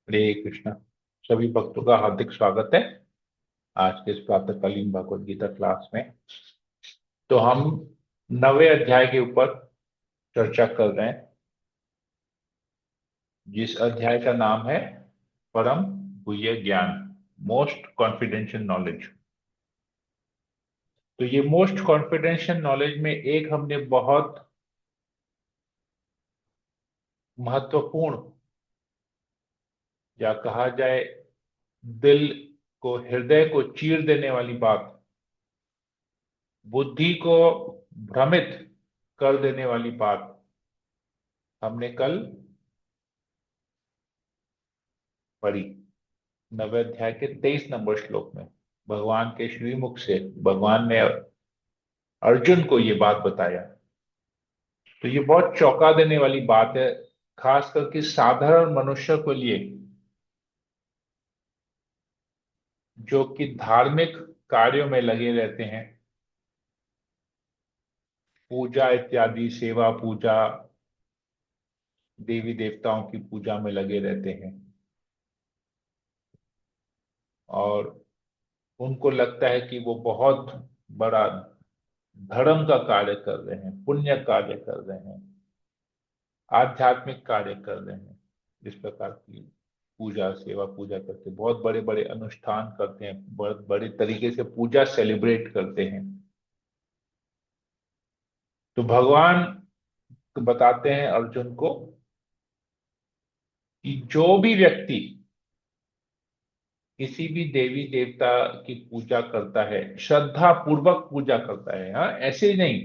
हरे कृष्णा। सभी भक्तों का हार्दिक स्वागत है आज के इस प्रातःकालीन भगवत गीता क्लास में। तो हम 9वें अध्याय के ऊपर चर्चा कर रहे हैं, जिस अध्याय का नाम है परम गुह्य ज्ञान, मोस्ट कॉन्फिडेंशियल नॉलेज। तो ये मोस्ट कॉन्फिडेंशियल नॉलेज में एक हमने बहुत महत्वपूर्ण, या कहा जाए दिल को, हृदय को चीर देने वाली बात, बुद्धि को भ्रमित कर देने वाली बात हमने कल पढ़ी। 9वें अध्याय के 23 नंबर श्लोक में भगवान के श्रीमुख से भगवान ने अर्जुन को ये बात बताया। तो ये बहुत चौंका देने वाली बात है, खास करके साधारण मनुष्य के लिए, जो कि धार्मिक कार्यों में लगे रहते हैं, पूजा इत्यादि, सेवा पूजा, देवी देवताओं की पूजा में लगे रहते हैं। और उनको लगता है कि वो बहुत बड़ा धर्म का कार्य कर रहे हैं, पुण्य कार्य कर रहे हैं, आध्यात्मिक कार्य कर रहे हैं। इस प्रकार की पूजा, सेवा पूजा करते, बहुत बड़े बड़े अनुष्ठान करते हैं, बहुत बड़े तरीके से पूजा सेलिब्रेट करते हैं। तो भगवान बताते हैं अर्जुन को कि जो भी व्यक्ति किसी भी देवी देवता की पूजा करता है, श्रद्धा पूर्वक पूजा करता है, हाँ ऐसे ही नहीं,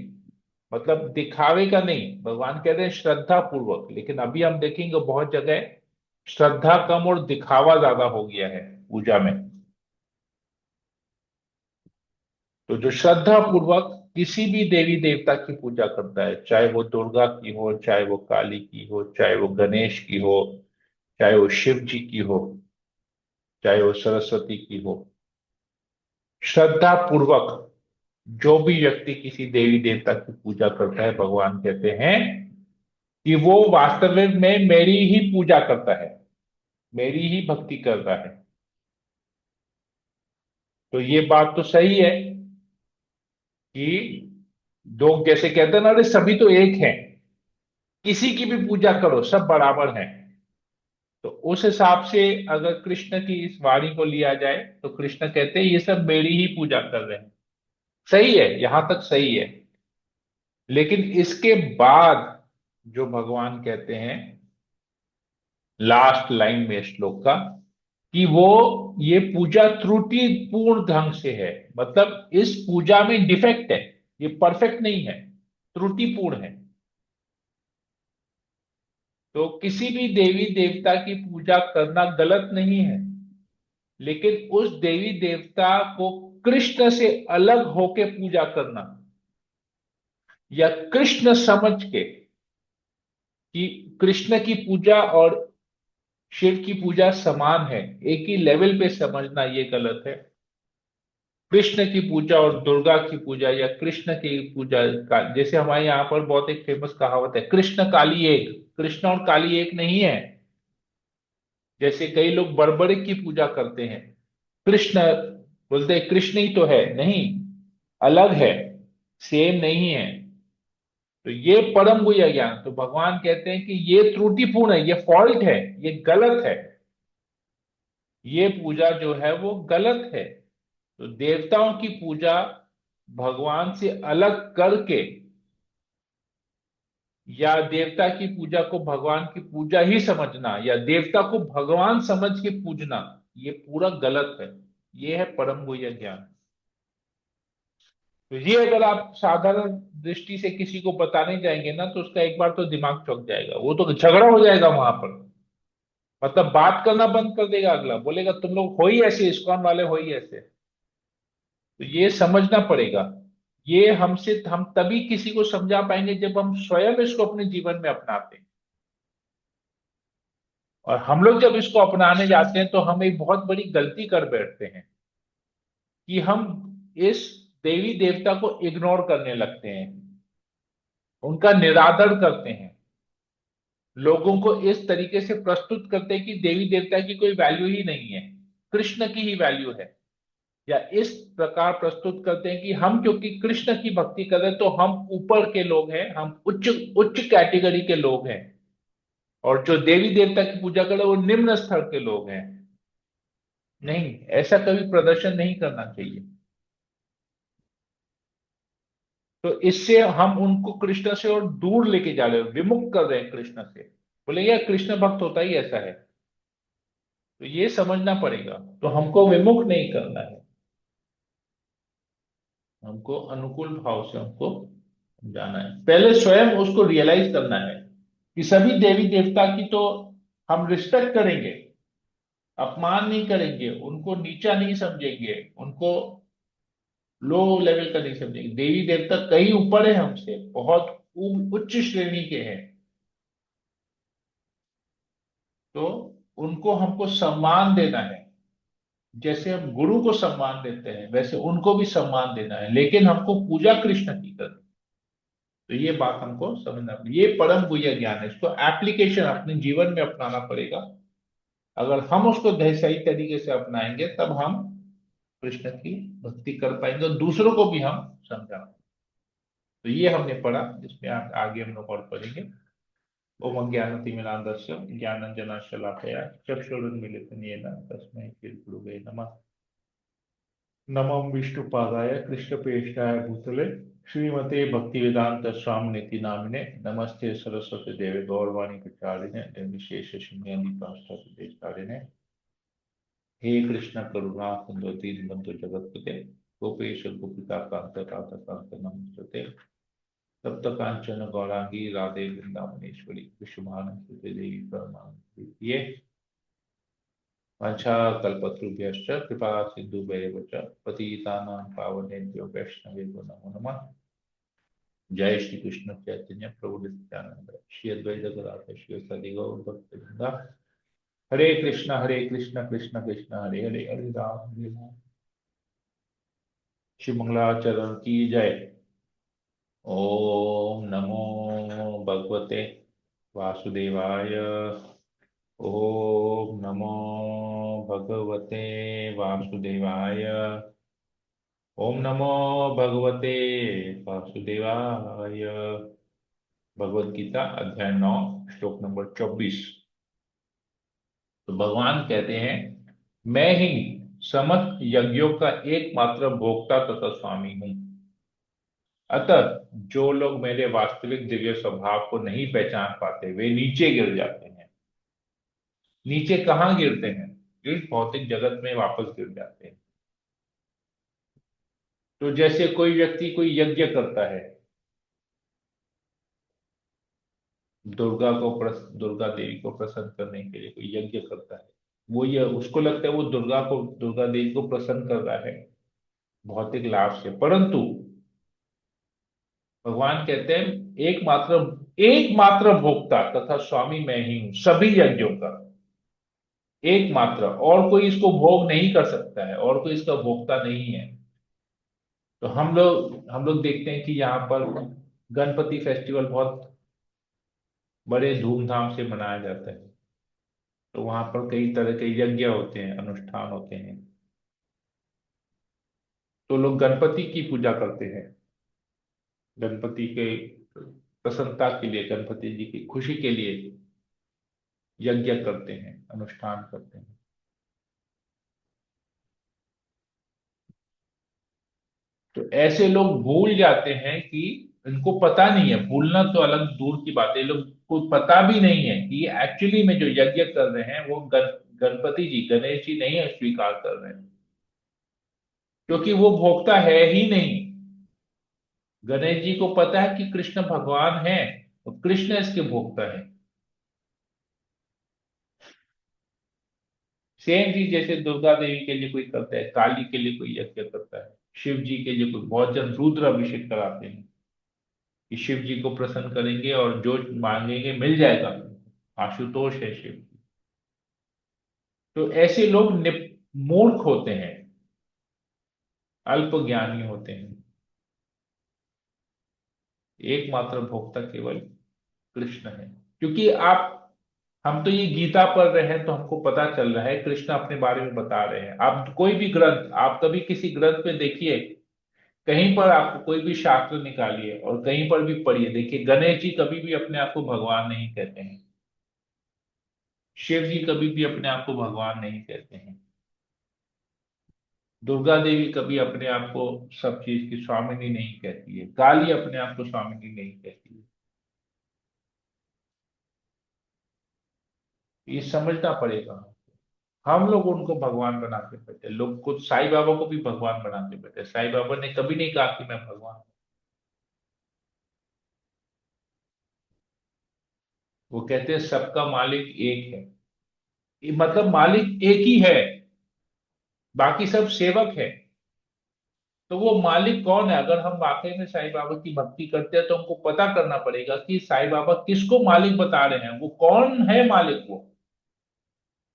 मतलब दिखावे का नहीं, भगवान कहते हैं श्रद्धा पूर्वक। लेकिन अभी हम देखेंगे बहुत जगह श्रद्धा कम और दिखावा ज्यादा हो गया है पूजा में। तो जो श्रद्धा पूर्वक किसी भी देवी देवता की पूजा करता है, चाहे वो दुर्गा की हो, चाहे वो काली की हो, चाहे वो गणेश की हो, चाहे वो शिव जी की हो, चाहे वो सरस्वती की हो, श्रद्धा पूर्वक जो भी व्यक्ति किसी देवी देवता की पूजा करता है, भगवान कहते हैं कि वो वास्तविक में मेरी ही पूजा करता है, मेरी ही भक्ति कर रहा है। तो ये बात तो सही है कि लोग जैसे कहते हैं ना, अरे सभी तो एक हैं, किसी की भी पूजा करो, सब बराबर हैं। तो उस हिसाब से अगर कृष्ण की इस वाणी को लिया जाए तो कृष्ण कहते हैं ये सब मेरी ही पूजा कर रहे हैं। सही है, यहां तक सही है। लेकिन इसके बाद जो भगवान कहते हैं लास्ट लाइन में श्लोक का, कि वो ये पूजा त्रुटिपूर्ण ढंग से है, मतलब इस पूजा में डिफेक्ट है, ये परफेक्ट नहीं है, त्रुटिपूर्ण है। तो किसी भी देवी देवता की पूजा करना गलत नहीं है, लेकिन उस देवी देवता को कृष्ण से अलग होके पूजा करना, या कृष्ण समझ के कि कृष्ण की पूजा और शिव की पूजा समान है, एक ही लेवल पे समझना, ये गलत है। कृष्ण की पूजा और दुर्गा की पूजा, या कृष्ण की पूजा का, जैसे हमारे यहाँ पर बहुत एक फेमस कहावत है, कृष्ण काली एक। कृष्ण और काली एक नहीं है। जैसे कई लोग बड़बड़े की पूजा करते हैं, कृष्ण बोलते हैं कृष्ण ही तो है, नहीं, अलग है, सेम नहीं है। तो ये परम गुह्य ज्ञान, तो भगवान कहते हैं कि ये त्रुटिपूर्ण है, ये फॉल्ट है, ये गलत है, ये पूजा जो है वो गलत है। तो देवताओं की पूजा भगवान से अलग करके, या देवता की पूजा को भगवान की पूजा ही समझना, या देवता को भगवान समझ के पूजना, ये पूरा गलत है। ये है परम गुह्य ज्ञान। तो ये अगर आप साधारण दृष्टि से किसी को बताने जाएंगे ना, तो उसका एक बार तो दिमाग चौंक जाएगा, वो तो झगड़ा हो जाएगा वहां पर। मतलब बात करना बंद कर देगा, अगला बोलेगा तुम लोग हो ही ऐसे, इस्कॉन वाले हो ही ऐसे। तो ये समझना पड़ेगा। ये हमसे, हम तभी किसी को समझा पाएंगे जब हम स्वयं इसको अपने जीवन में अपनाते हैं। और हम लोग जब इसको अपनाने जाते हैं तो हम एक बहुत बड़ी गलती कर बैठते हैं, कि हम इस देवी देवता को इग्नोर करने लगते हैं, उनका निरादर करते हैं। लोगों को इस तरीके से प्रस्तुत करते हैं कि देवी देवता की कोई वैल्यू ही नहीं है, कृष्ण की ही वैल्यू है। या इस प्रकार प्रस्तुत करते हैं कि हम क्योंकि कृष्ण की भक्ति कर रहे हैं तो हम ऊपर के लोग हैं, हम उच्च उच्च कैटेगरी के लोग हैं, और जो देवी देवता की पूजा कर रहे हैं वो निम्न स्तर के लोग हैं। नहीं, ऐसा कभी प्रदर्शन नहीं करना चाहिए। तो इससे हम उनको कृष्ण से और दूर लेके जा रहे हैं, विमुख कर रहे हैं कृष्ण से। बोले यार कृष्ण भक्त होता ही ऐसा है, तो ये समझना पड़ेगा। तो हमको विमुख नहीं करना है, हमको अनुकूल भाव से हमको जाना है। पहले स्वयं उसको रियलाइज करना है कि सभी देवी देवता की तो हम रिस्पेक्ट करेंगे, अपमान नहीं करेंगे, उनको नीचा नहीं समझेंगे, उनको लो लेवल का नहीं समझेंगे। देवी देवता कहीं ऊपर है हमसे, बहुत उच्च श्रेणी के हैं। तो उनको हमको सम्मान देना है, जैसे हम गुरु को सम्मान देते हैं वैसे उनको भी सम्मान देना है, लेकिन हमको पूजा कृष्ण की करनी। तो ये बात हमको समझना पड़ेगी, ये परम गुह्य ज्ञान है, इसको एप्लीकेशन अपने जीवन में अपनाना पड़ेगा। अगर हम उसको सही तरीके से अपनाएंगे तब हम कृष्ण की भक्ति कर पाएंगे और दूसरों को भी हम समझा पाएंगे। तो ये हमने पढ़ा, जिसमें आगे हम लोग और पढ़ेंगे। ओम ज्ञानतिमिरान्धस्य ज्ञानाञ्जनशलाकया चक्षुरुन्मीलितं येन तस्मै श्रीगुरुवे नमः। नमः विष्णुपादाय कृष्णप्रेष्ठाय भूतले श्रीमते भक्तिवेदांत स्वामिनिति नामिने नमस्ते सरस्वती देवे गौरवाणी प्रचारिणे निर्विशेष शून्यादि पाश्चात्य। हे कृष्ण करुणा सिंधु दीनबंधु जगत्पते गोपेश गोपिका कांत राधा कांत नमस्ते। तप्त कांचन गौरांगी राधे वृंदावनेश्वरी विश्वभानुसुते देवी परमानंद। वंशा कल्पतरुभ्यश्च कृपा सिन्धुभ्येव च पतितानां पावनेभ्यो वैष्णवेभ्यो नमो नमः। जय श्री कृष्ण चैतन्य प्रभु नित्यानंद श्री अद्वैत गदाधर श्री सदि गौर भक्तवृंदा। हरे कृष्ण कृष्ण कृष्ण हरे हरे, हरे राम श्री मंगलाचरण की जय। ओम नमो भगवते वासुदेवाय। ओम नमो भगवते वासुदेवाय। ओम नमो भगवते वासुदेवाय। भगवत गीता अध्याय 9 श्लोक नंबर 24। तो भगवान कहते हैं, मैं ही समस्त यज्ञों का एकमात्र भोक्ता तथा स्वामी हूं। अतः जो लोग मेरे वास्तविक दिव्य स्वभाव को नहीं पहचान पाते वे नीचे गिर जाते हैं। नीचे कहाँ गिरते हैं? इस भौतिक जगत में वापस गिर जाते हैं। तो जैसे कोई व्यक्ति कोई यज्ञ करता है, दुर्गा देवी को प्रसन्न करने के लिए कोई यज्ञ करता है, वो ये उसको लगता है वो दुर्गा देवी को प्रसन्न कर रहा है भौतिक लाभ से। परंतु भगवान कहते हैं एकमात्र भोक्ता तथा स्वामी मैं ही हूं सभी यज्ञों का। एकमात्र, और कोई इसको भोग नहीं कर सकता है, और कोई इसका भोक्ता नहीं है। तो हम लोग देखते हैं कि यहाँ पर गणपति फेस्टिवल बहुत बड़े धूमधाम से मनाया जाता है। तो वहां पर कई तरह के यज्ञ होते हैं, अनुष्ठान होते हैं। तो लोग गणपति की पूजा करते हैं, गणपति के प्रसन्नता के लिए, गणपति जी की खुशी के लिए यज्ञ करते हैं, अनुष्ठान करते हैं। तो ऐसे लोग भूल जाते हैं कि इनको पता नहीं है, भूलना तो अलग दूर की बात है, लोग को पता भी नहीं है कि ये एक्चुअली में जो यज्ञ कर रहे हैं वो गणपति जी, गणेश जी नहीं है स्वीकार कर रहे हैं, क्योंकि वो भोक्ता है ही नहीं। गणेश जी को पता है कि कृष्ण भगवान है और कृष्ण इसके भोक्ता है। सेम चीज जैसे दुर्गा देवी के लिए कोई करता है, काली के लिए कोई यज्ञ करता है, शिव जी के लिए कोई बहुत जन रुद्र अभिषेक कराते हैं कि शिव जी को प्रसन्न करेंगे और जो मांगेंगे मिल जाएगा। आशुतोष है शिव जी। तो ऐसे लोग मूर्ख होते हैं, अल्प ज्ञानी होते हैं। एकमात्र भोक्ता केवल कृष्ण है। क्योंकि आप, हम तो ये गीता पढ़ रहे हैं तो हमको पता चल रहा है कृष्ण अपने बारे में बता रहे हैं। आप कोई भी ग्रंथ, आप कभी किसी ग्रंथ में देखिए, कहीं पर आपको कोई भी शास्त्र निकालिए और कहीं पर भी पढ़िए, देखिए गणेश जी कभी भी अपने आप को भगवान नहीं कहते हैं, शिव जी कभी भी अपने आप को भगवान नहीं कहते हैं, दुर्गा देवी कभी अपने आप को सब चीज की स्वामिनी नहीं कहती है, काली अपने आप को स्वामिनी नहीं कहती है। ये समझना पड़ेगा। हम लोग उनको भगवान बनाते बैठे, लोग खुद साईं बाबा को भी भगवान बनाते बैठे। साईं बाबा ने कभी नहीं कहा कि मैं भगवान हूं। वो कहते हैं सबका मालिक एक है। ये मतलब मालिक एक ही है, बाकी सब सेवक है। तो वो मालिक कौन है? अगर हम वाकई में साईं बाबा की भक्ति करते हैं तो हमको पता करना पड़ेगा कि साईं बाबा किसको मालिक बता रहे हैं, वो कौन है मालिक वो।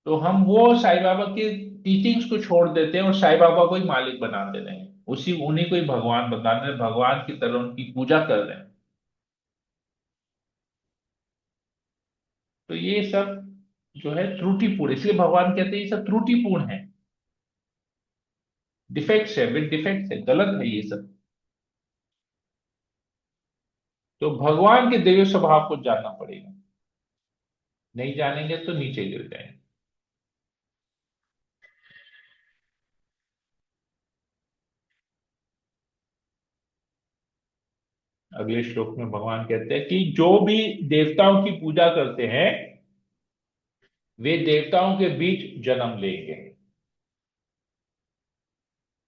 तो हम वो साईं बाबा के टीचिंग्स को छोड़ देते हैं और साईं बाबा को ही मालिक बना दे रहे हैं, उसी उन्हीं को ही भगवान बता रहे हैं, भगवान की तरह उनकी पूजा कर रहे हैं। तो ये सब जो है त्रुटिपूर्ण, इसलिए भगवान कहते हैं ये सब त्रुटिपूर्ण है, डिफेक्ट्स है, विद डिफेक्ट्स है, गलत है ये सब। तो भगवान के दैवीय स्वभाव को जानना पड़ेगा, नहीं जानेंगे तो नीचे गिर जाएंगे। अगले श्लोक में भगवान कहते हैं कि जो भी देवताओं की पूजा करते हैं वे देवताओं के बीच जन्म लेंगे,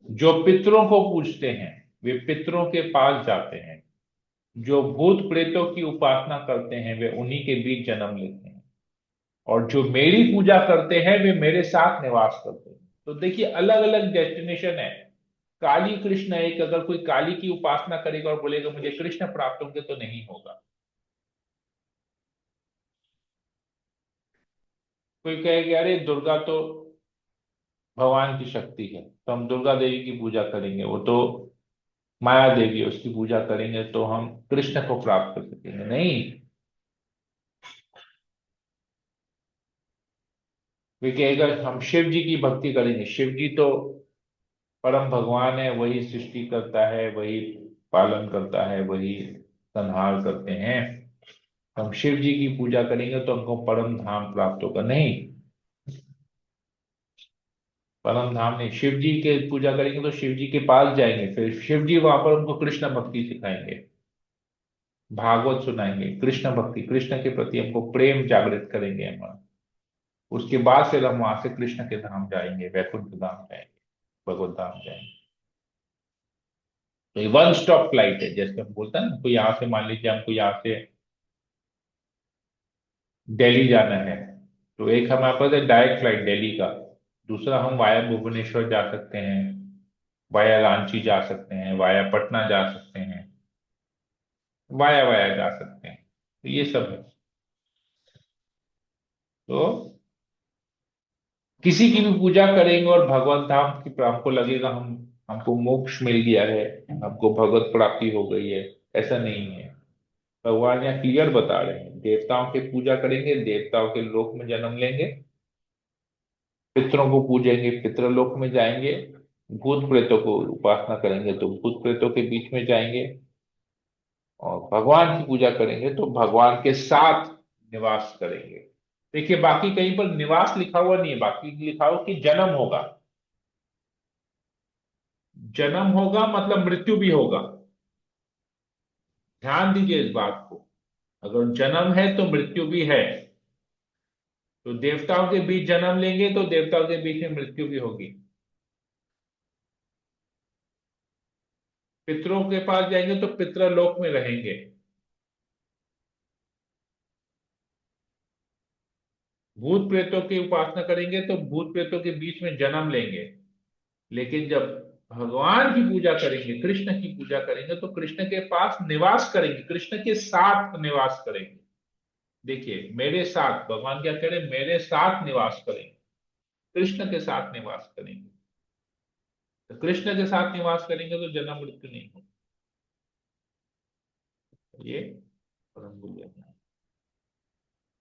जो पितरों को पूजते हैं वे पितरों के पास जाते हैं, जो भूत प्रेतों की उपासना करते हैं वे उन्हीं के बीच जन्म लेते हैं, और जो मेरी पूजा करते हैं वे मेरे साथ निवास करते हैं। तो देखिए अलग अलग डेस्टिनेशन है। काली कृष्ण, एक अगर कोई काली की उपासना करेगा और बोलेगा मुझे कृष्ण प्राप्त होंगे, तो नहीं होगा। कोई कहेगा अरे दुर्गा तो भगवान की शक्ति है, तो हम दुर्गा देवी की पूजा करेंगे, वो तो माया देवी है, उसकी पूजा करेंगे तो हम कृष्ण को प्राप्त कर सकेंगे, नहीं। वे कहेगा हम शिव जी की भक्ति करेंगे, शिव जी तो परम भगवान है, वही सृष्टि करता है, वही पालन करता है, वही संहार करते हैं, हम शिव जी की पूजा करेंगे तो हमको परम धाम प्राप्त होगा, नहीं। परम धाम नहीं, शिव जी के पूजा करेंगे तो शिव जी के पास जाएंगे, फिर शिव जी वहां पर उनको कृष्ण भक्ति सिखाएंगे, भागवत सुनाएंगे, कृष्ण भक्ति, कृष्ण के प्रति हमको प्रेम जागृत करेंगे हम। उसके बाद फिर हम वहां से कृष्ण के धाम जाएंगे, वैकुंठ धाम जाएंगे, भगवत धाम जाएंगे। तो ये वन स्टॉप फ्लाइट है, जैसे हम बोलते हैं ना, कोई यहाँ से, मान लीजिए हमको यहाँ से दिल्ली जाना है, तो एक हमारे पास है डायरेक्ट फ्लाइट दिल्ली का, दूसरा हम वाया भुवनेश्वर जा सकते हैं, वाया रांची जा सकते हैं, वाया पटना जा सकते हैं, वाया वाया जा सकते हैं। तो ये सब है। तो किसी की भी पूजा करेंगे और भगवत धाम की हमको लगेगा हम, हमको मोक्ष मिल गया है, हमको भगवत प्राप्ति हो गई है, ऐसा नहीं है। भगवान यहाँ क्लियर बता रहे हैं, देवताओं की पूजा करेंगे, देवताओं के लोक में जन्म लेंगे, पितरों को पूजेंगे, पितृलोक में जाएंगे, भूत प्रेतों को उपासना करेंगे तो भूत प्रेतों के बीच में जाएंगे, और भगवान की पूजा करेंगे तो भगवान के साथ निवास करेंगे। देखिए बाकी कहीं पर निवास लिखा हुआ नहीं है, बाकी लिखा हुआ कि जन्म होगा। जन्म होगा मतलब मृत्यु भी होगा, ध्यान दीजिए इस बात को। अगर जन्म है तो मृत्यु भी है। तो देवताओं के बीच जन्म लेंगे तो देवताओं के बीच में मृत्यु भी होगी, पितरों के पास जाएंगे तो पितृलोक में रहेंगे, भूत प्रेतों की उपासना करेंगे तो भूत प्रेतों के बीच में जन्म लेंगे। लेकिन जब भगवान की पूजा करेंगे, कृष्ण की पूजा करेंगे, तो कृष्ण के पास निवास करेंगे, कृष्ण के साथ निवास करेंगे। देखिए मेरे साथ, भगवान क्या कह रहे हैं, मेरे साथ निवास करेंगे, कृष्ण के साथ निवास करेंगे। तो कृष्ण के साथ निवास करेंगे तो जन्म मृत्यु नहीं होगी। ये परम गुरु है।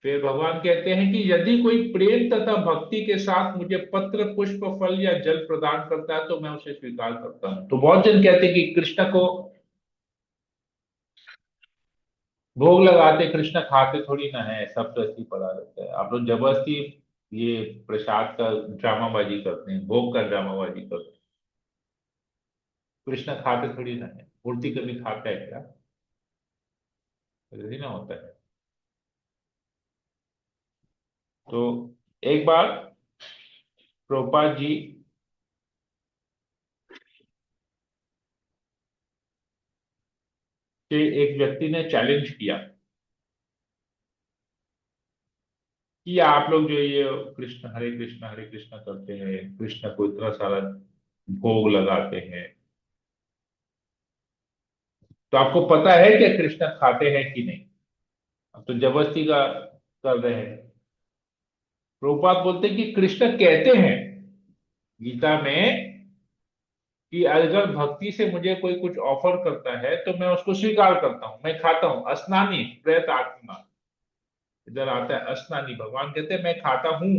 फिर भगवान कहते हैं कि यदि कोई प्रेम तथा भक्ति के साथ मुझे पत्र पुष्प फल या जल प्रदान करता है तो मैं उसे स्वीकार करता हूं। तो बहुत जन कहते हैं कि कृष्ण को भोग लगाते, कृष्ण खाते थोड़ी ना है, सब तो ऐसे ही पड़ा रहता है। आप लोग जबरदस्ती ये प्रसाद का ड्रामाबाजी करते हैं, भोग का ड्रामाबाजी करते हैं। कृष्ण खाते थोड़ी ना है, मूर्ति कभी खाता है क्या? थोड़ी ना होता है। तो एक बार प्रभुपाद जी से एक व्यक्ति ने चैलेंज किया कि आप लोग जो ये कृष्ण हरे कृष्ण करते हैं, कृष्ण को इतना सारा भोग लगाते हैं, तो आपको पता है कि कृष्ण खाते हैं कि नहीं? अब तो जबरदस्ती का कर रहे हैं। प्रभुपाद बोलते हैं कि कृष्ण कहते हैं गीता में कि अगर भक्ति से मुझे कोई कुछ ऑफर करता है तो मैं उसको स्वीकार करता हूं, मैं खाता हूं। अस्नानी प्रेत आत्मा, इधर आता है अस्नानी, भगवान कहते हैं मैं खाता हूं।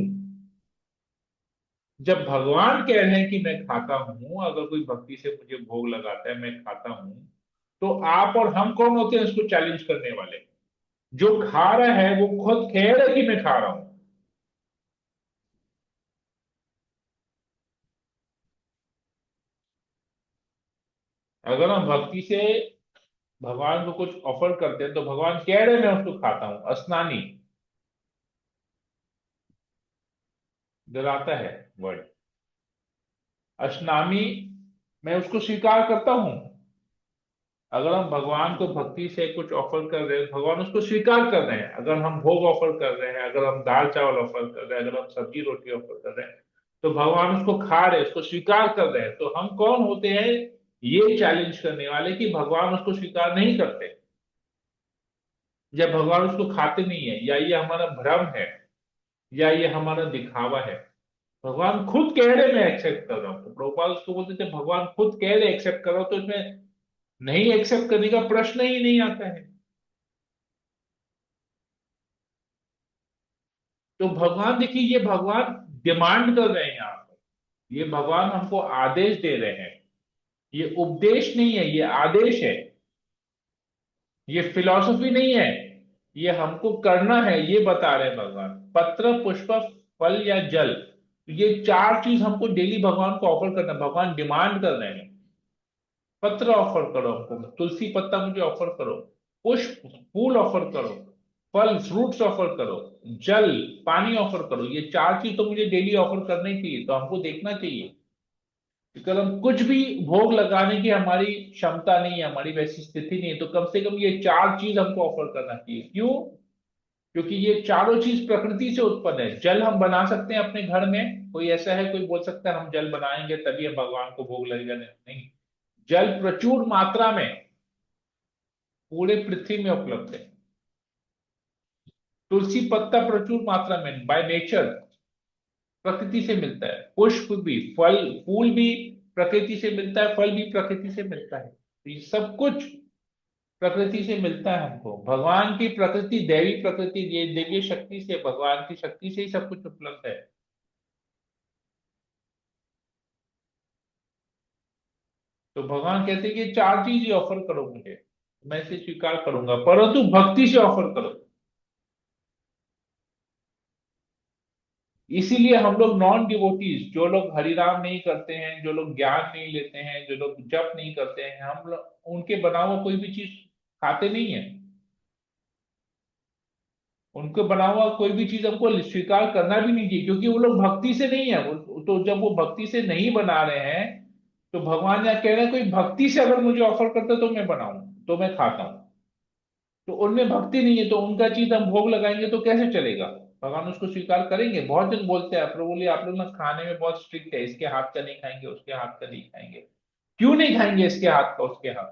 जब भगवान कह रहे हैं कि मैं खाता हूं, अगर कोई भक्ति से मुझे भोग लगाता है मैं खाता हूं, तो आप और हम कौन होते हैं उसको चैलेंज करने वाले? जो खा रहा है वो खुद कह रहा है कि मैं खा रहा हूं। अगर हम भक्ति से भगवान को कुछ ऑफर करते हैं तो भगवान कह रहे हैं मैं उसको खाता हूं। स्नानी, इधर आता है वर्ड अश्नामी, मैं उसको स्वीकार करता हूं। अगर हम भगवान को भक्ति से कुछ ऑफर कर रहे हैं, भगवान उसको स्वीकार कर रहे हैं। अगर हम भोग ऑफर कर रहे हैं, अगर हम दाल चावल ऑफर कर रहे हैं, अगर हम सब्जी रोटी ऑफर कर रहे हैं, तो भगवान उसको खा रहे हैं, उसको स्वीकार कर रहे हैं। तो हम कौन होते हैं ये चैलेंज करने वाले कि भगवान उसको स्वीकार नहीं करते, या भगवान उसको खाते नहीं है, या ये हमारा भ्रम है, या ये हमारा दिखावा है? भगवान खुद कह रहे मैं एक्सेप्ट कर रहा हूं। तो प्रभुपाद उसको बोलते थे भगवान खुद कह रहे एक्सेप्ट कर रहा हूं, तो इसमें नहीं एक्सेप्ट करने का प्रश्न ही नहीं आता है। तो भगवान देखिए, ये भगवान डिमांड कर रहे हैं यहाँ पर, ये भगवान हमको आदेश दे रहे हैं। ये उपदेश नहीं है, ये आदेश है। ये फिलॉसफी नहीं है, ये हमको करना है, ये बता रहे हैं भगवान। पत्र पुष्प फल या जल, ये चार चीज हमको डेली भगवान को ऑफर करना है। भगवान डिमांड कर रहे हैं, पत्र ऑफर करो हमको, तुलसी पत्ता मुझे ऑफर करो, पुष्प फूल ऑफर करो, फल फ्रूट्स ऑफर करो, जल पानी ऑफर करो। ये चार चीज तो मुझे डेली ऑफर करनी चाहिए। तो हमको देखना चाहिए कि कल हम कुछ भी भोग लगाने की हमारी क्षमता नहीं है, हमारी वैसी स्थिति नहीं है, तो कम से कम ये चार चीज हमको ऑफर करना चाहिए। क्यों? क्योंकि ये चारों चीज प्रकृति से उत्पन्न है। जल हम बना सकते हैं अपने घर में, कोई ऐसा है कोई बोल सकता है हम जल बनाएंगे तभी हम भगवान को भोग लगेगा? नहीं। जल प्रचुर मात्रा में पूरे पृथ्वी में उपलब्ध है। तुलसी पत्ता प्रचुर मात्रा में बाय नेचर प्रकृति से मिलता है। पुष्प भी, फल फूल भी प्रकृति से मिलता है, फल भी प्रकृति से मिलता है। तो ये सब कुछ प्रकृति से मिलता है हमको। भगवान की प्रकृति दैवी प्रकृति, ये देवी शक्ति से, भगवान की शक्ति से ही सब कुछ उपलब्ध है। तो भगवान कहते हैं कि चार चीज ही ऑफर करो मुझे, मैं इसे स्वीकार करूंगा, परंतु भक्ति से ऑफर करो। इसीलिए हम लोग नॉन डिवोटीज, जो लोग हरिनाम नहीं करते हैं, जो लोग ज्ञान नहीं लेते हैं, जो लोग जप नहीं करते हैं, हम लोग उनके बना हुआ कोई भी चीज खाते नहीं है। उनको बना हुआ कोई भी चीज हमको स्वीकार करना भी नहीं चाहिए, क्योंकि वो लोग भक्ति से नहीं है। तो जब वो भक्ति से नहीं बना रहे हैं, तो भगवान यहाँ कह रहे हैं कोई भक्ति से अगर मुझे ऑफर करता है तो मैं बनाऊं, तो मैं खाता हूं। तो उनमें भक्ति नहीं है, तो उनका चीज हम भोग लगाएंगे तो कैसे चलेगा? भगवान उसको स्वीकार करेंगे? बहुत जन बोलते हैं प्रभु बोलिए आप लोग ना खाने में बहुत स्ट्रिक्ट है, इसके हाथ का नहीं खाएंगे, उसके हाथ का नहीं खाएंगे। क्यों नहीं खाएंगे इसके हाथ का उसके हाथ?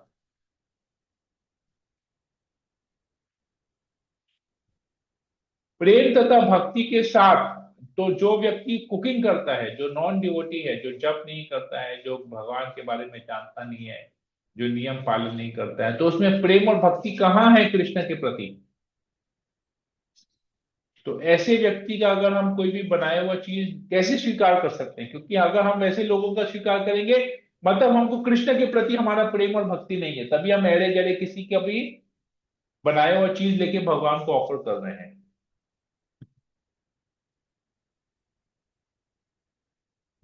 प्रेम तथा भक्ति के साथ, तो जो व्यक्ति कुकिंग करता है, जो नॉन डिवोटी है, जो जप नहीं करता है, जो भगवान के बारे में जानता नहीं है, जो नियम पालन नहीं करता है, तो उसमें प्रेम और भक्ति कहाँ है कृष्ण के प्रति? तो ऐसे व्यक्ति का अगर हम कोई भी बनाया हुआ चीज कैसे स्वीकार कर सकते हैं? क्योंकि अगर हम ऐसे लोगों का स्वीकार करेंगे, मतलब हमको कृष्ण के प्रति हमारा प्रेम और भक्ति नहीं है, तभी हम अरे गरे किसी का भी बनाया हुआ चीज लेके भगवान को ऑफर कर रहे हैं।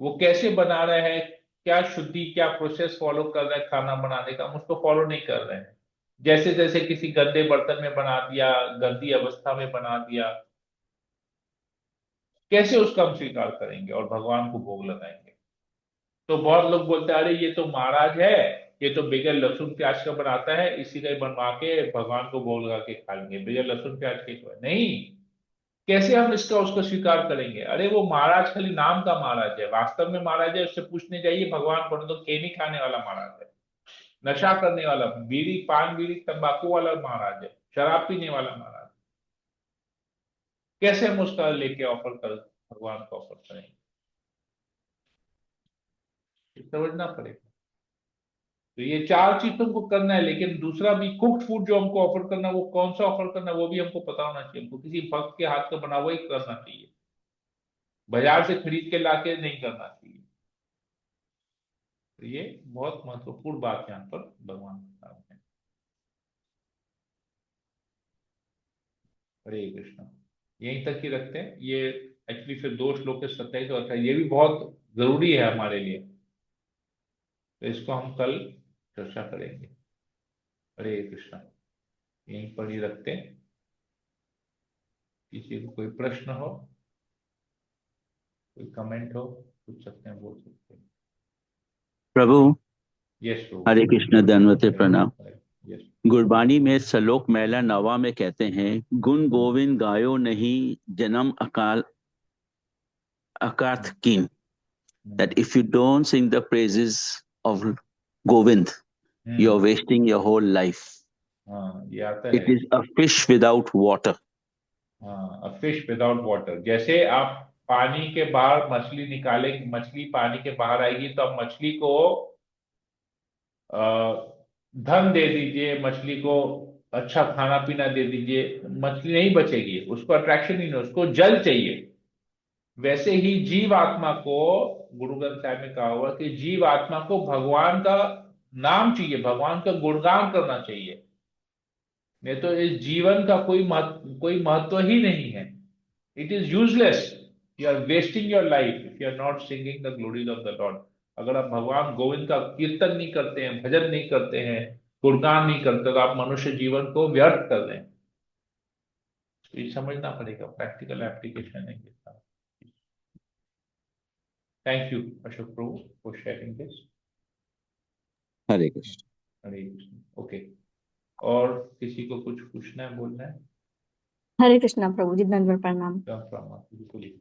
वो कैसे बना रहे हैं, क्या शुद्धि, क्या प्रोसेस फॉलो कर रहे हैं खाना बनाने का, हम उसको फॉलो नहीं कर रहे हैं। जैसे जैसे किसी गंदे बर्तन में बना दिया, गंदी अवस्था में बना दिया, कैसे उसका हम स्वीकार करेंगे और भगवान को भोग लगाएंगे? तो बहुत लोग बोलते हैं अरे ये तो महाराज है, ये तो बगैर लहसुन प्याज का बनाता है, इसी का ही बनवा के भगवान को भोग लगा के खा लेंगे, बगैर लहसुन प्याज के तो है नहीं। कैसे हम इसका उसको स्वीकार करेंगे? अरे वो महाराज खाली नाम का महाराज है, वास्तव में महाराज है उससे पूछने जाइए भगवान को, तो केनी खाने वाला महाराज है, नशा करने वाला, बीड़ी पान बीड़ी तंबाकू वाला महाराज है, शराब पीने वाला महाराज। कैसे हम उसका लेके ऑफर कर, भगवान को ऑफर करेंगे? ये समझना पड़ेगा। तो ये चार चीज तुमको करना है, लेकिन दूसरा भी कुक्ड फूड जो हमको ऑफर करना है, वो कौन सा ऑफर करना है वो भी हमको पता होना चाहिए। हमको किसी भक्त के हाथ का बना हुआ ही करना चाहिए, बाजार से खरीद के लाके नहीं करना चाहिए। तो ये बहुत महत्वपूर्ण बात यहाँ पर भगवान बता रहे हैं। हरे कृष्ण। यहीं तक ही रखते हैं ये। एक्चुअली फिर दो श्लोक के 27 और 28 ये भी बहुत जरूरी है हमारे लिए, तो इसको हम कल चर्चा करेंगे। हरे कृष्ण। यहीं पर ही रखते हैं। किसी को कोई प्रश्न हो, कोई कमेंट हो, पूछ सकते हैं, बोल सकते हैं। प्रभु, यस प्रभु। हरे कृष्ण, दंडवत प्रणाम। यस। गुरबानी में श्लोक महिला नवा में कहते हैं, गुण गोविंद गायो नहीं जन्म अकाल अकार्थ कीन। That if you don't sing the praises of Govind, you're hmm. wasting your whole life. हाँ ये आता It है। is a fish without water. हाँ, अ फिश विदाउट वाटर। जैसे आप पानी के बाहर मछली निकाले, मछली पानी के बाहर आएगी तो आप मछली को अ, धन दे दीजिए, मछली को अच्छा खाना पीना दे दीजिए, मछली नहीं बचेगी, उसको अट्रैक्शन ही नहीं, उसको जल चाहिए। वैसे ही जीव आत्मा को, गुरु ग्रंथ साहिब में कहा हुआ कि जीव आत्मा को भगवान का नाम चाहिए, भगवान का गुणगान करना चाहिए। नहीं तो इस जीवन का कोई महत्व ही नहीं है। It is useless. You are wasting your life if you are not singing the glories of the Lord. अगर आप भगवान गोविंद का कीर्तन नहीं करते हैं, भजन नहीं करते हैं, गुणगान नहीं करते, तो आप मनुष्य जीवन को व्यर्थ कर रहे हैं। तो ये समझना पड़ेगा, प्रैक्टिकल एप्लीकेशन है ये सारा। Thank you Ashok Prabhu for sharing this. Hare Krishna. Hare Krishna. Okay. और किसी को कुछ पूछना है, बोलना है? हरे कृष्णा प्रभु जी, दंडवत प्रणाम। बिल्कुल ही।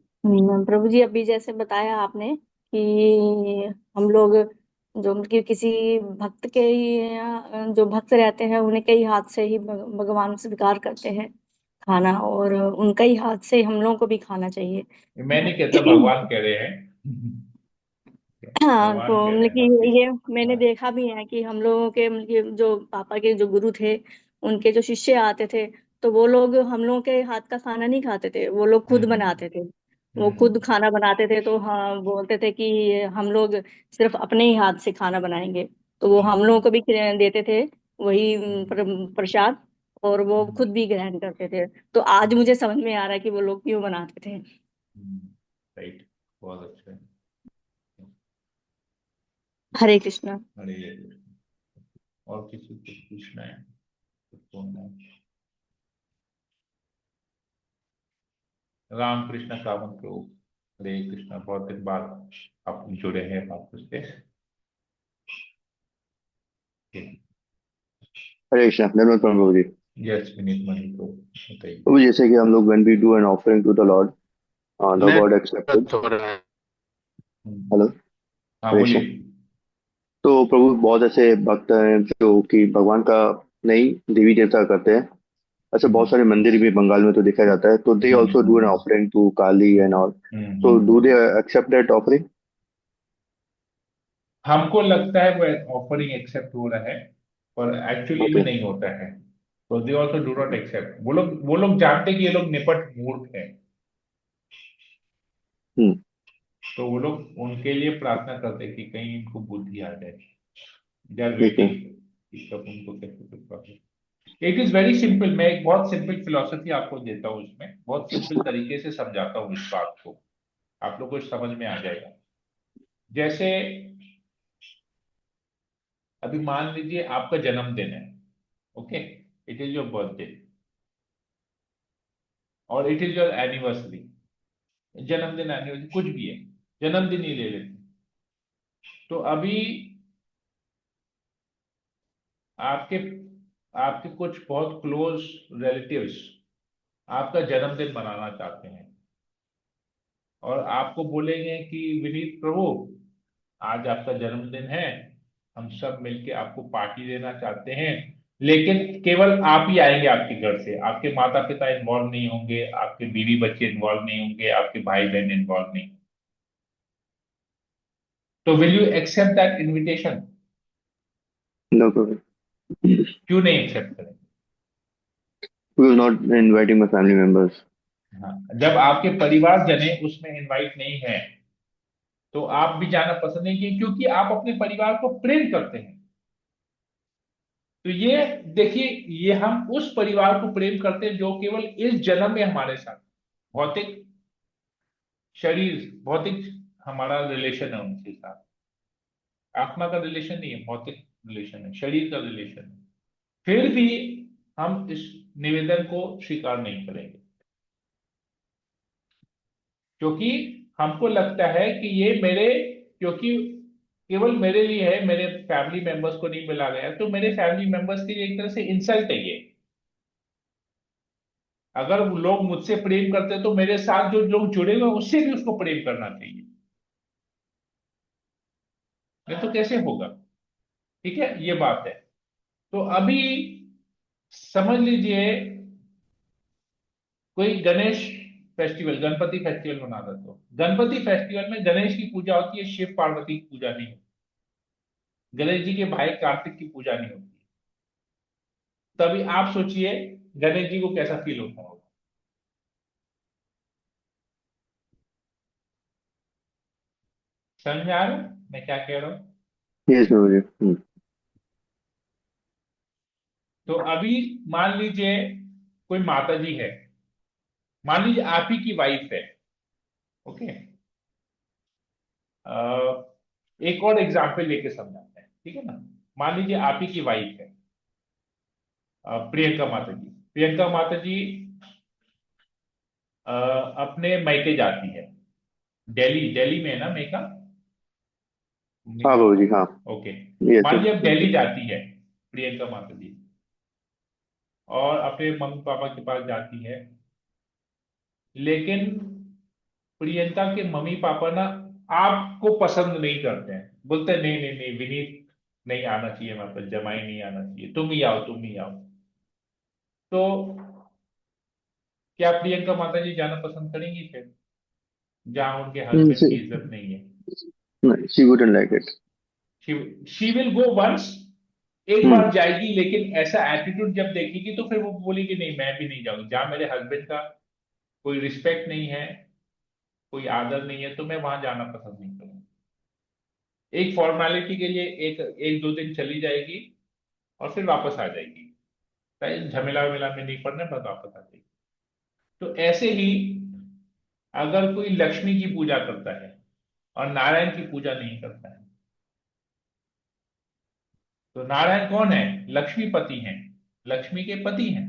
प्रभु जी, अभी जैसे बताया आपने कि हम लोग जो मतलब किसी भक्त के ही जो भक्त रहते हैं उनके ही हाथ से ही भगवान स्वीकार करते हैं खाना, और उनका ही हाथ से हम लोगों को भी खाना चाहिए। मैं नहीं कहता, भगवान कह रहे हैं। हाँ, भगवान तो कह रहे मतलब हैं, कि हाँ प्लीज। ये मैंने हाँ। देखा भी है कि हम लोगों के मतलब कि जो पापा के जो गुरु थे, उनके जो शिष्य आते थे, तो वो लोग हम लोगों के हाथ का खाना नहीं खाते थे, वो लोग खुद हम्म। बनाते थे। वो खुद हम्म। खाना बनाते थे, तो हाँ बोलते थे कि हम लोग सिर्फ अपने ही हाथ से खाना बनाएंगे। तो वो हम लोगों हम्म। को भी देते थे वही हम्म। प्रसाद, और वो हम्म। खुद भी ग्रहण करते थे। तो आज हम्म। मुझे समझ में आ रहा है कि वो लोग क्यों बनाते थे। राइट। बहुत अच्छा है। हरे कृष्णा। हरे कृष्ण। और किसी को पूछना है तो बोलना है। राम कृष्ण कामन प्रभु। हरे कृष्ण। बहुत दिन बाद आप जुड़े हैं वापस से। हरे कृष्णा, धन्यवाद प्रभु जी। यस विनीत मणि को बताइए। प्रभु, जैसे कि हम लोग when we do an offering to the Lord, the God accepted। Net हो रहा है। हेलो, हाँ हरे कृष्णा। बोलिए। तो प्रभु, बहुत ऐसे भक्त हैं जो कि भगवान का नहीं देवी देवता का करते हैं। ऐसे बहुत हम्म। सारे मंदिर भी बंगाल में तो देखा जाता है, तो they hmm. Also do an offering to Kali and all. तो do they hmm. Accept that offering? हमको लगता है वो ऑफरिंग एक्सेप्ट हो रहा है, पर एक्चुअली में ओके। नहीं होता है। तो they also do not accept. वो लोग जानते कि ये लोग निपट मूर्ख है, हम्म। तो वो लोग उनके लिए प्रार्थना करते कि कहीं इनको बुद्धि आ जाए। दे आर ठीक है। वेटिंग कि कब उनको कैसे कुछ problem. It is very simple. मैं एक बहुत सिंपल फिलोसफी आपको देता हूँ, इसमें बहुत सिंपल तरीके से समझाता हूँ इस बात को, आप लोग को समझ में आ जाएगा। जैसे अभी मान लीजिए आपका जन्मदिन है, okay, it is your birthday और इट इज योर एनिवर्सरी। जन्मदिन एनिवर्सरी कुछ भी है, जन्मदिन ही ले लेते हैं। तो अभी आपके आपके कुछ बहुत क्लोज रिलेटिव्स आपका जन्मदिन मनाना चाहते हैं और आपको बोलेंगे कि विनीत प्रभु, आज आपका जन्मदिन है, हम सब मिलके आपको पार्टी देना चाहते हैं, लेकिन केवल आप ही आएंगे आपके घर से, आपके माता पिता इन्वॉल्व नहीं होंगे, आपके बीवी बच्चे इन्वॉल्व नहीं होंगे, आपके भाई बहन इन्वॉल्व नहीं। तो will you accept that invitation? No problem. क्यों नहीं एक्सेप्ट करेंगे? We will not inviting my family members. हाँ, जब आपके परिवार जने उसमें इनवाइट नहीं है तो आप भी जाना पसंद नहीं किए, क्योंकि आप अपने परिवार को प्रेम करते हैं। तो ये देखिए, ये हम उस परिवार को प्रेम करते हैं जो केवल इस जन्म में हमारे साथ भौतिक शरीर, भौतिक हमारा रिलेशन है उनके साथ, आत्मा का रिलेशन नहीं है, भौतिक रिलेशन है, शरीर का रिलेशन है। फिर भी हम इस निवेदन को स्वीकार नहीं करेंगे, क्योंकि हमको लगता है कि ये मेरे, क्योंकि केवल मेरे लिए है, मेरे फैमिली मेंबर्स को नहीं मिला गया, तो मेरे फैमिली मेंबर्स के लिए एक तरह से इंसल्ट है ये। अगर वो लोग मुझसे प्रेम करते हैं तो मेरे साथ जो लोग जुड़े हुए हैं उससे भी उसको प्रेम करना चाहिए, नहीं तो कैसे होगा? ठीक है, ये बात है। तो अभी समझ लीजिए कोई गणेश फेस्टिवल, गणपति फेस्टिवल मना रहा, तो गणपति फेस्टिवल में गणेश की पूजा होती है, शिव पार्वती की पूजा नहीं होती, गणेश जी के भाई कार्तिक की पूजा नहीं होती। तभी आप सोचिए गणेश जी को कैसा फील होता होगा। समझ आ रहा है मैं क्या कह रहा हूं? यस प्रभु जी। तो अभी मान लीजिए कोई माता जी है, मान लीजिए आप ही की वाइफ है, ओके। एक और एग्जाम्पल लेके समझाते हैं, ठीक है ना। मान लीजिए आप ही की वाइफ है, प्रियंका माता जी। प्रियंका माता जी अपने मायके जाती है, दिल्ली, दिल्ली में है ना मेका, हाँ प्रभु जी, हाँ। ओके। यस मान यस। लीजिए अब दिल्ली जाती है प्रियंका माता जी और अपने मम्मी पापा के पास जाती है, लेकिन प्रियंका के मम्मी पापा ना आपको पसंद नहीं करते हैं, बोलते हैं नहीं नहीं नहीं विनीत नहीं आना चाहिए, मतलब जमाई नहीं आना चाहिए, तुम ही आओ तुम ही आओ। तो क्या प्रियंका माता जी जाना पसंद करेंगी फिर, जहां उनके हस्बैंड की इज्जत नहीं है? She wouldn't like it. She will go once, एक बार हम्म। जाएगी, लेकिन ऐसा एटीट्यूड जब देखेगी तो फिर वो बोलेगी नहीं मैं भी नहीं जाऊंगी, जहां मेरे हस्बैंड का कोई रिस्पेक्ट नहीं है, कोई आदर नहीं है, तो मैं वहां जाना पसंद नहीं करूंगा। एक फॉर्मेलिटी के लिए एक एक दो दिन चली जाएगी और फिर वापस आ जाएगी, चाहे झमेला वमेला में नहीं पड़ना, बस वापस आ जाएगी। तो ऐसे ही अगर कोई लक्ष्मी की पूजा करता है और नारायण की पूजा नहीं करता है, तो नारायण कौन है? लक्ष्मी पति हैं, लक्ष्मी के पति हैं।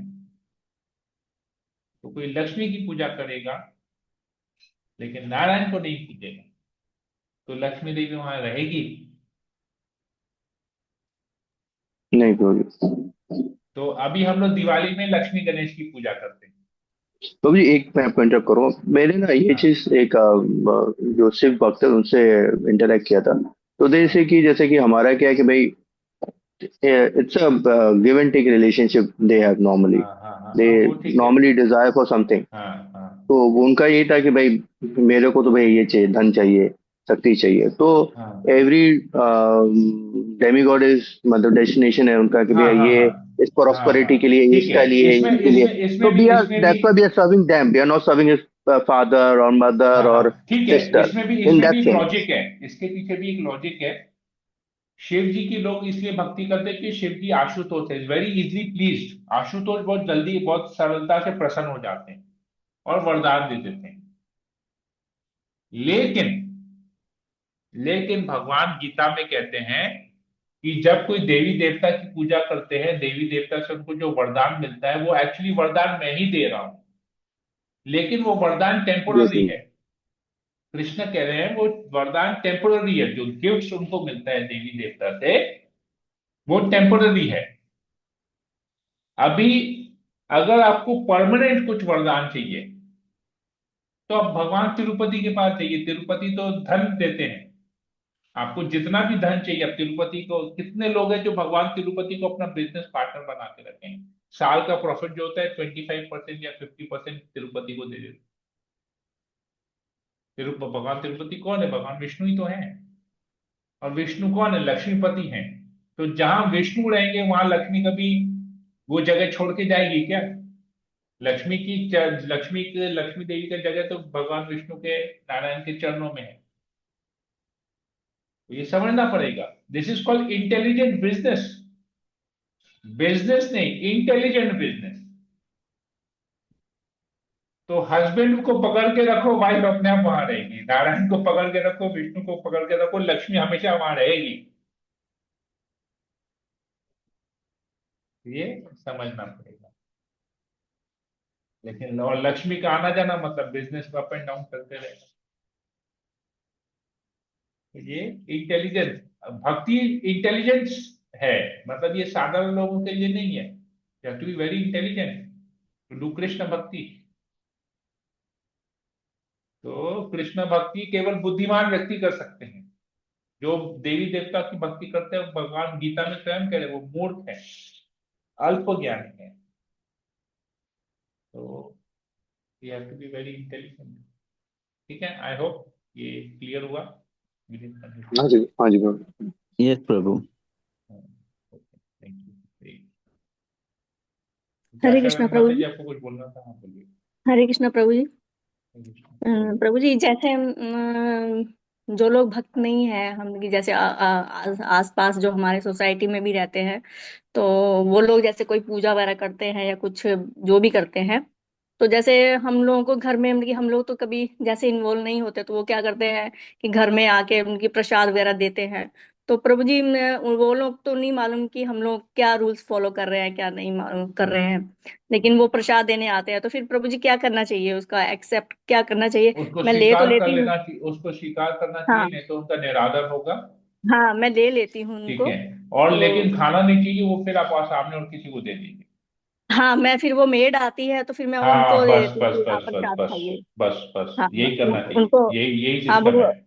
तो कोई लक्ष्मी की पूजा करेगा लेकिन नारायण को नहीं पूजेगा, तो लक्ष्मी देवी वहां रहेगी? नहीं प्रभु जी। तो अभी हम लोग दिवाली में लक्ष्मी गणेश की पूजा करते हैं। प्रभु जी, एक मैं आपको इंटरप्ट करूँ, मैंने ना ये हाँ, चीज एक जो शिव भक्त है उनसे इंटरेक्ट किया था। तो जैसे हाँ, कि हमारा क्या है कि भाई it's a give and take relationship they have normally. हाँ, हाँ, हाँ, दे हाँ, वो ठीक है। Normally desire for something. हाँ, हाँ, तो वो उनका ये था कि भाई मेरे को तो भाई ये चाहिए, धन चाहिए, शक्ति चाहिए। तो हाँ, एवरी डेमी गॉड इज मतलब डेस्टिनेशन है उनका कि हाँ, भैया हाँ, ये हाँ, इस प्रॉस्पेरिटी हाँ के लिए, ठीक है। इसके लिए, इसमें इनके लिए। इसमें तो इसमें भी वी आर, इसमें भी that's why we are serving them, we are not serving his father और हाँ मदर हाँ और ठीक है। सिस्टर, इसमें भी इन इसमें भी दैट एक सेंस। लॉजिक है, इसके पीछे भी एक लॉजिक है। शिव जी की लोग इसलिए भक्ति करते हैं कि शिव जी आशुतोष है, वेरी इजली प्लीज्ड। आशुतोष बहुत जल्दी बहुत सरलता से प्रसन्न हो जाते हैं और वरदान दे देते हैं। लेकिन लेकिन भगवान गीता में कहते हैं कि जब कोई देवी देवता की पूजा करते हैं, देवी देवता से उनको जो वरदान मिलता है वो एक्चुअली वरदान मैं ही दे रहा हूं, लेकिन वो वरदान जी टेम्पोररी जी है। कृष्ण कह रहे हैं वो वरदान टेम्पोररी है, जो गिफ्ट उनको मिलता है देवी देवता से वो टेम्पोररी है। अभी अगर आपको परमानेंट कुछ वरदान चाहिए तो आप भगवान तिरुपति के पास जाइए। तिरुपति तो धन देते हैं, आपको जितना भी धन चाहिए। अब तिरुपति को कितने लोग हैं जो भगवान तिरुपति को अपना बिजनेस पार्टनर बना के रखे हैं। साल का प्रॉफिट जो होता है 25% या 50% तिरुपति को दे देते। भगवान तिरुपति कौन है? भगवान विष्णु ही तो है। और विष्णु कौन है? लक्ष्मीपति हैं। तो जहां विष्णु रहेंगे वहां लक्ष्मी कभी वो जगह छोड़ के जाएगी क्या? लक्ष्मी देवी का जगह तो भगवान विष्णु के, नारायण के चरणों में है। तो ये समझना पड़ेगा। This is called intelligent business. Business नहीं, इंटेलिजेंट बिजनेस। तो हस्बैंड को पकड़ के रखो, वाइफ अपने आप वहां रहेगी। नारायण को पकड़ के रखो, विष्णु को पकड़ के रखो, लक्ष्मी हमेशा वहां रहेगी। ये समझना पड़ेगा। लेकिन और लक्ष्मी का आना जाना मतलब बिजनेस अप एंड डाउन करते रहेगा। तो ये इंटेलिजेंस, भक्ति इंटेलिजेंस है। मतलब ये साधारण लोगों के लिए नहीं है। You have to be very intelligent to do Krishna bhakti. तो कृष्ण भक्ति केवल बुद्धिमान व्यक्ति कर सकते हैं। जो देवी देवता की भक्ति करते हैं, भगवान गीता में स्वयं कह रहे हैं, वो मूर्ख है, अल्प ज्ञानी है। तो you have to be very intelligent. ठीक है, आई होप ये क्लियर हुआ। हाँ जी, हाँ जी प्रभु। यस प्रभु। Thank you. हरे आशा कृष्णा प्रभु माता जी, जी। आपको कुछ बोलना था? हाँ बोलिए। हरे कृष्णा प्रभु जी। बोलिए। प्रभु जी, जैसे जो लोग भक्त नहीं है, हम की जैसे आस पास जो हमारे सोसाइटी में भी रहते हैं, तो वो लोग जैसे कोई पूजा वगैरह करते हैं या कुछ जो भी करते हैं, तो जैसे हम लोगों को घर में, मतलब कि हम लोग तो कभी जैसे इन्वॉल्व नहीं होते, तो वो क्या करते हैं कि घर में आके उनकी प्रसाद वगैरह देते हैं। तो प्रभु जी, वो लोग तो नहीं मालूम कि हम लोग क्या रूल्स फॉलो कर रहे हैं, क्या नहीं मालूम कर रहे हैं, लेकिन वो प्रसाद देने आते हैं। तो फिर प्रभु जी क्या करना चाहिए, उसका एक्सेप्ट क्या करना चाहिए? उसको मैं ले तो स्वीकार कर लेती हूँ। लेना चाहिए, उसको स्वीकार करना चाहिए, हाँ। नहीं तो उनका निरादर होगा। हाँ, मैं ले लेती हूँ ठीक उनको। है। और तो लेकिन खाना नहीं चाहिए, वो फिर आप सामने और किसी को दे दीजिए। हाँ, मैं फिर वो मेड आती है तो फिर मैं हाँ उनको दे बस देती हूँ बस कि आप बस बस प्रसाद बस खाइए। बस बस हाँ, यही करना चाहिए, उनको। यही यही हाँ सिस्टम है।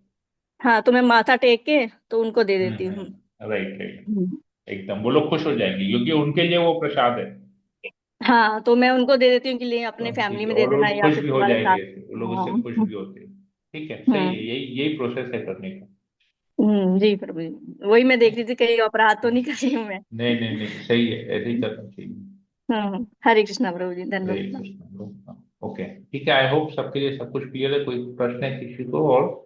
हाँ, तो मैं माथा टेक के तो उनको दे देती हूँ। Right right. हम्म। एकदम वो लोग खुश हो जाएंगे क्योंकि उनके लिए वो प्रसाद है। हाँ, तो मैं उनको दे देती हूँ कि लिए तो अपने फैमिली ठीक है, में दे और देना लोग या खुश फिर भी हो तुम्हारे साथ। जाएंगे, वो लोग उससे खुश हाँ। भी होते हैं। ठीक है, सही है, हम्म। यही यही प्रोसेस है करने का। जी प्रभु जी, वही मैं देख रही थी कहीं अपराध तो नहीं कर रही हूँ मैं। नहीं नहीं नहीं, सही है, ऐसे ही करना चाहिए। हरे कृष्णा प्रभु जी, हरे धन्यवाद। कृष्ण। ओके, ठीक है, आई होप सबके लिए सब कुछ क्लियर है। कोई प्रश्न है किसी को? और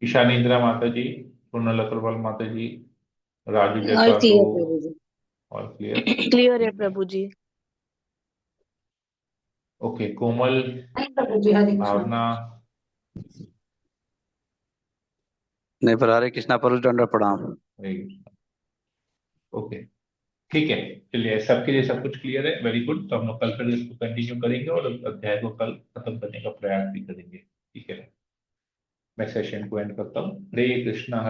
ईशानी इंदिरा माता जी, सोनल अग्रवाल माता जी, राजू और जैसा तो क्लियर प्रभु जी। और क्लियर। क्लियर है ठीक है, प्रभु जी। ओके। कोमल, प्रभु जी, हरे कृष्णा। भावना। नहीं पर हरे कृष्णा प्रभु दंड प्रणाम। हरे कृष्ण। ओके, ठीक है। चलिए, सबके लिए सब कुछ क्लियर है, वेरी गुड। तो हम लोग कल फिर इसको कंटिन्यू करेंगे और अध्याय को कल खत्म करने का प्रयास भी करेंगे। ठीक है, मैं सेशन को एंड करता हूँ। हरे कृष्णा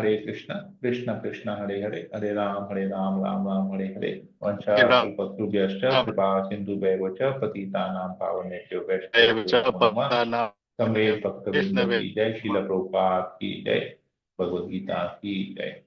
कृष्ण कृष्ण हरे हरे, हरे राम राम राम हरे हरे। वंशाकल्पतरुभ्यश्च कृपा सिन्धुभ्येव च पतितानां पावनेभ्यो वैष्णवेभ्यो नमो नमः। समेत भक्त कृष्ण की जय, श्रील प्रभुपाद की जय, भगवद गीता की जय।